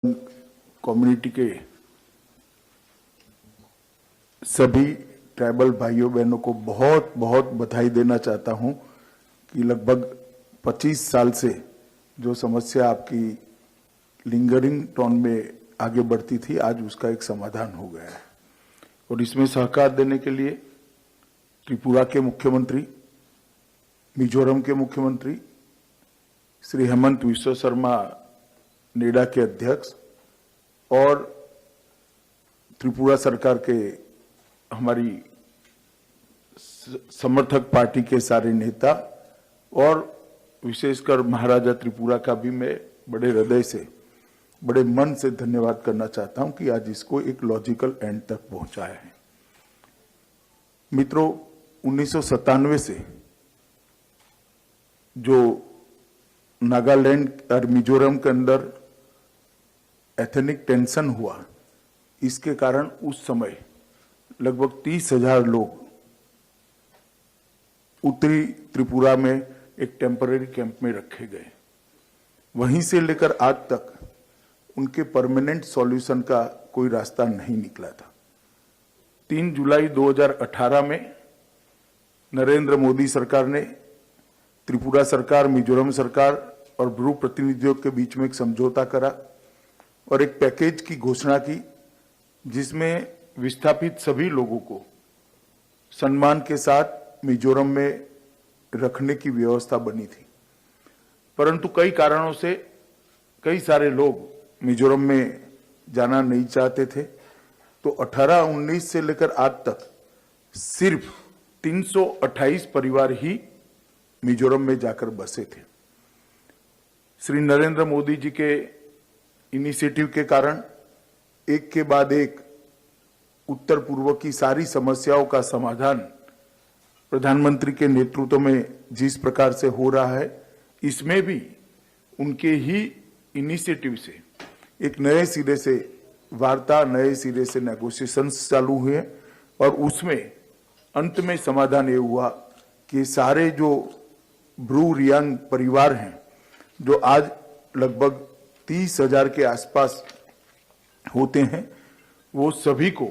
Community के सभी tribal भाइयों बहनों को बहुत बहुत बधाई देना चाहता हूं कि लगभग 25 साल से जो समस्या आपकी लिंगरिंग टोन में आगे बढ़ती थी, आज उसका एक समाधान हो गया है। और इसमें सहकार देने के लिए त्रिपुरा के मुख्यमंत्री, मिजोरम के मुख्यमंत्री श्री हेमंत विश्व शर्मा नेडा के अध्यक्ष और त्रिपुरा सरकार के हमारी समर्थक पार्टी के सारे नेता और विशेषकर महाराजा त्रिपुरा का भी मैं बड़े हृदय से, बड़े मन से धन्यवाद करना चाहता हूं कि आज इसको एक लॉजिकल एंड तक पहुंचाया है। मित्रों, 1997 से जो नागालैंड और मिजोरम के अंदर एथनिक टेंशन हुआ, इसके कारण उस समय लगभग 30,000 लोग उत्तरी त्रिपुरा में एक टेम्पररी कैंप में रखे गए। वहीं से लेकर आज तक उनके परमानेंट सॉल्यूशन का कोई रास्ता नहीं निकला था। 3 जुलाई 2018 में नरेंद्र मोदी सरकार ने त्रिपुरा सरकार, मिजोरम सरकार और ब्रू प्रतिनिधियों के बीच में एक समझौता करा और एक पैकेज की घोषणा की, जिसमें विस्थापित सभी लोगों को सम्मान के साथ मिजोरम में रखने की व्यवस्था बनी थी। परंतु कई कारणों से कई सारे लोग मिजोरम में जाना नहीं चाहते थे, तो 18-19 से लेकर आज तक सिर्फ 328 परिवार ही मिजोरम में जाकर बसे थे। श्री नरेंद्र मोदी जी के इनिशिएटिव के कारण एक के बाद एक उत्तर पूर्व की सारी समस्याओं का समाधान प्रधानमंत्री के नेतृत्व में जिस प्रकार से हो रहा है, इसमें भी उनके ही इनिशिएटिव से एक नए सिरे से वार्ता, नए सिरे से नेगोशिएशंस चालू हुए और उसमें अंत में समाधान ये हुआ कि सारे जो ब्रू रियांग परिवार हैं, जो आज लगभग 30,000 के आसपास होते हैं, वो सभी को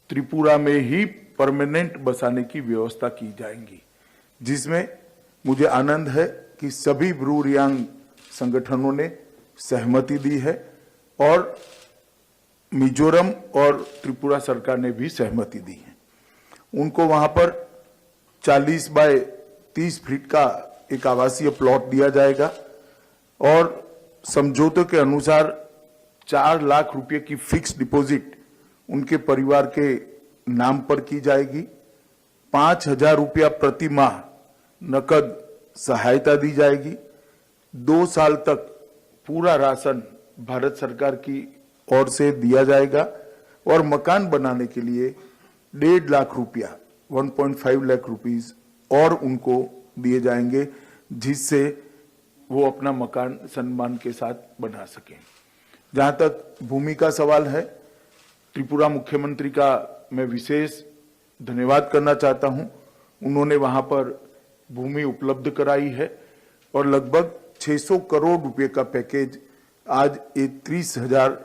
त्रिपुरा में ही परमानेंट बसाने की व्यवस्था की जाएगी, जिसमें मुझे आनंद है कि सभी ब्रू रियांग संगठनों ने सहमति दी है और मिजोरम और त्रिपुरा सरकार ने भी सहमति दी है। उनको वहां पर 40 बाय 30 फीट का एक आवासीय प्लॉट दिया जाएगा और समझौते के अनुसार 4 लाख रुपए की फिक्स डिपॉजिट उनके परिवार के नाम पर की जाएगी। 5,000 रुपया प्रति माह नकद सहायता दी जाएगी। 2 साल तक पूरा राशन भारत सरकार की ओर से दिया जाएगा और मकान बनाने के लिए 1.5 लाख रुपया 1.5 लाख रुपीस और उनको दिए जाएंगे, जिससे वो अपना मकान सम्मान के साथ बना सकें। जहां तक भूमि का सवाल है, त्रिपुरा मुख्यमंत्री का मैं विशेष धन्यवाद करना चाहता हूं। उन्होंने वहां पर भूमि उपलब्ध कराई है और लगभग 600 करोड़ रुपए का पैकेज आज 30,000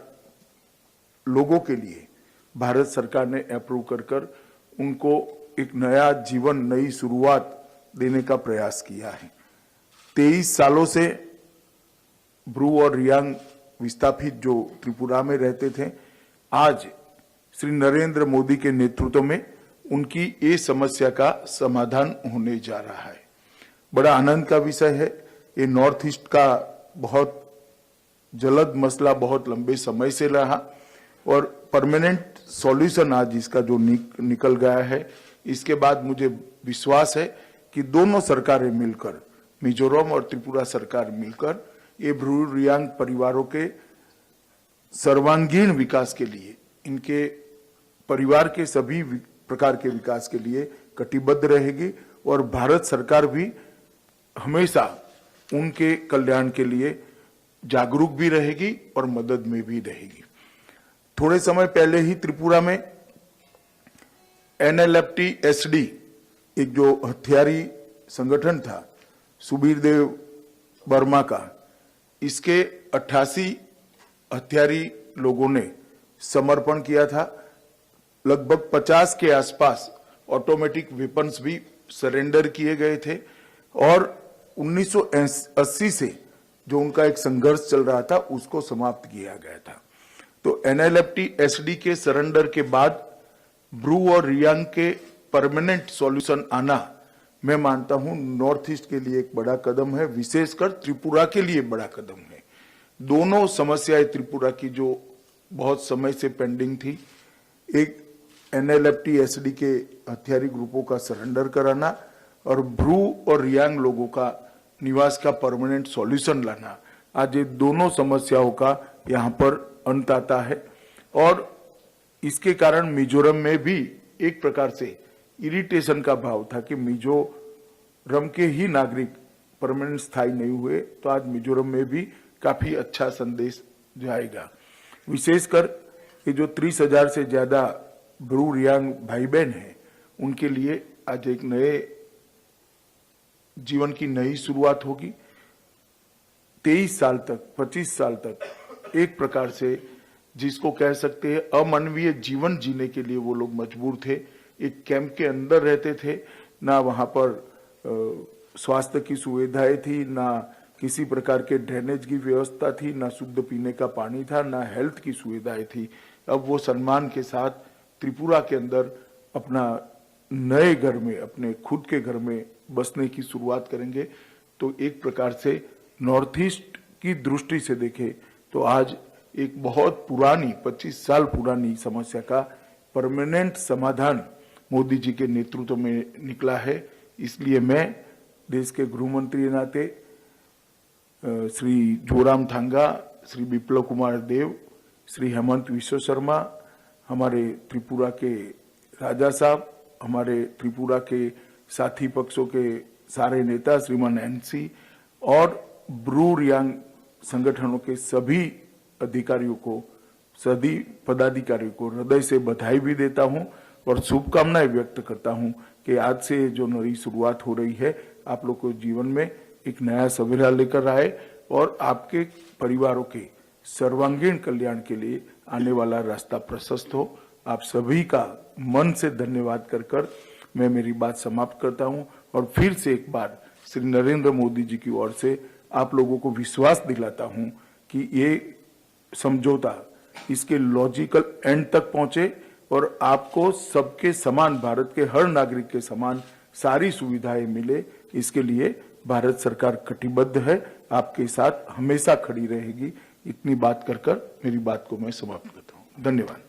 लोगों के लिए भारत सरकार ने अप्रूव कर उनको एक नया जीवन, नई शुरुआत देने का प्रयास किया है। 23 सालों से ब्रू और रियांग विस्थापित जो त्रिपुरा में रहते थे, आज श्री नरेंद्र मोदी के नेतृत्व में उनकी ये समस्या का समाधान होने जा रहा है। बड़ा आनंद का विषय है। ये नॉर्थ ईस्ट का बहुत जल्द मसला बहुत लंबे समय से रहा और परमानेंट सॉल्यूशन आज इसका जो निकल गया है। इसके बाद मुझे विश्वास है कि दोनों सरकारें मिलकर, मिजोरम और त्रिपुरा सरकार मिलकर, ये ब्रू रियांग परिवारों के सर्वांगीण विकास के लिए, इनके परिवार के सभी प्रकार के विकास के लिए कटिबद्ध रहेगी और भारत सरकार भी हमेशा उनके कल्याण के लिए जागरूक भी रहेगी और मदद में भी रहेगी। थोड़े समय पहले ही त्रिपुरा में NLFT-SD, एक जो हथियारी संगठन था सुबीर देव बर्मा का, इसके 88 हथियारी लोगों ने समर्पण किया था। लगभग 50 के आसपास ऑटोमेटिक वेपन्स भी सरेंडर किए गए थे और 1980 से जो उनका एक संघर्ष चल रहा था उसको समाप्त किया गया था। तो एनएलएफटी एसडी के सरेंडर के बाद ब्रू और रियांग के परमानेंट सॉल्यूशन आना मैं मानता हूं नॉर्थ ईस्ट के लिए एक बड़ा कदम है, विशेषकर त्रिपुरा के लिए बड़ा कदम है। दोनों समस्याएं त्रिपुरा की जो बहुत समय से पेंडिंग थी, एक एनएलएफटी एसडी के हथियारी ग्रुपों का सरेंडर कराना और ब्रू और रियांग लोगों का निवास का परमानेंट सॉल्यूशन लाना, आज ये दोनों समस्याओं का यहाँ पर अंत आता है। और इसके कारण मिजोरम में भी एक प्रकार से इरिटेशन का भाव था कि मिजोरम के ही नागरिक परमानेंट स्थायी नहीं हुए, तो आज मिजोरम में भी काफी अच्छा संदेश जाएगा। विशेषकर ये जो 30,000 से ज्यादा ब्रू रियांग भाई बहन हैं, उनके लिए आज एक नए जीवन की नई शुरुआत होगी। 23 साल तक 25 साल तक एक प्रकार से जिसको कह सकते हैं अमानवीय जीवन जीने के लिए वो लोग मजबूर थे। एक कैंप के अंदर रहते थे, ना वहां पर स्वास्थ्य की सुविधाएं थी, ना किसी प्रकार के ड्रेनेज की व्यवस्था थी, ना शुद्ध पीने का पानी था, ना हेल्थ की सुविधाएं थी। अब वो सम्मान के साथ त्रिपुरा के अंदर अपना नए घर में, अपने खुद के घर में बसने की शुरुआत करेंगे। तो एक प्रकार से नॉर्थ ईस्ट की दृष्टि से देखें तो आज एक बहुत पुरानी 25 साल पुरानी समस्या का परमानेंट समाधान मोदी जी के नेतृत्व में निकला है। इसलिए मैं देश के गृह मंत्री नाते श्री जोरामथांगा, श्री बिप्लब कुमार देव, श्री हेमंत विश्व शर्मा, हमारे त्रिपुरा के राजा साहब, हमारे त्रिपुरा के साथी पक्षों के सारे नेता श्रीमान एनसी और ब्रू रियांग संगठनों के सभी अधिकारियों को, सभी पदाधिकारियों को हृदय से बधाई भी देता हूं और शुभकामनाएं व्यक्त करता हूं कि आज से जो नई शुरुआत हो रही है, आप लोग को जीवन में एक नया सवेरा लेकर आए और आपके परिवारों के सर्वांगीण कल्याण के लिए आने वाला रास्ता प्रशस्त हो। आप सभी का मन से धन्यवाद कर मैं मेरी बात समाप्त करता हूं और फिर से एक बार श्री नरेंद्र मोदी जी की ओर से आप लोगों को विश्वास दिलाता हूं कि ये समझौता इसके लॉजिकल एंड तक पहुंचे और आपको सबके समान, भारत के हर नागरिक के समान सारी सुविधाएं मिले। इसके लिए भारत सरकार कटिबद्ध है, आपके साथ हमेशा खड़ी रहेगी। इतनी बात कर मेरी बात को मैं समाप्त करता हूं। धन्यवाद।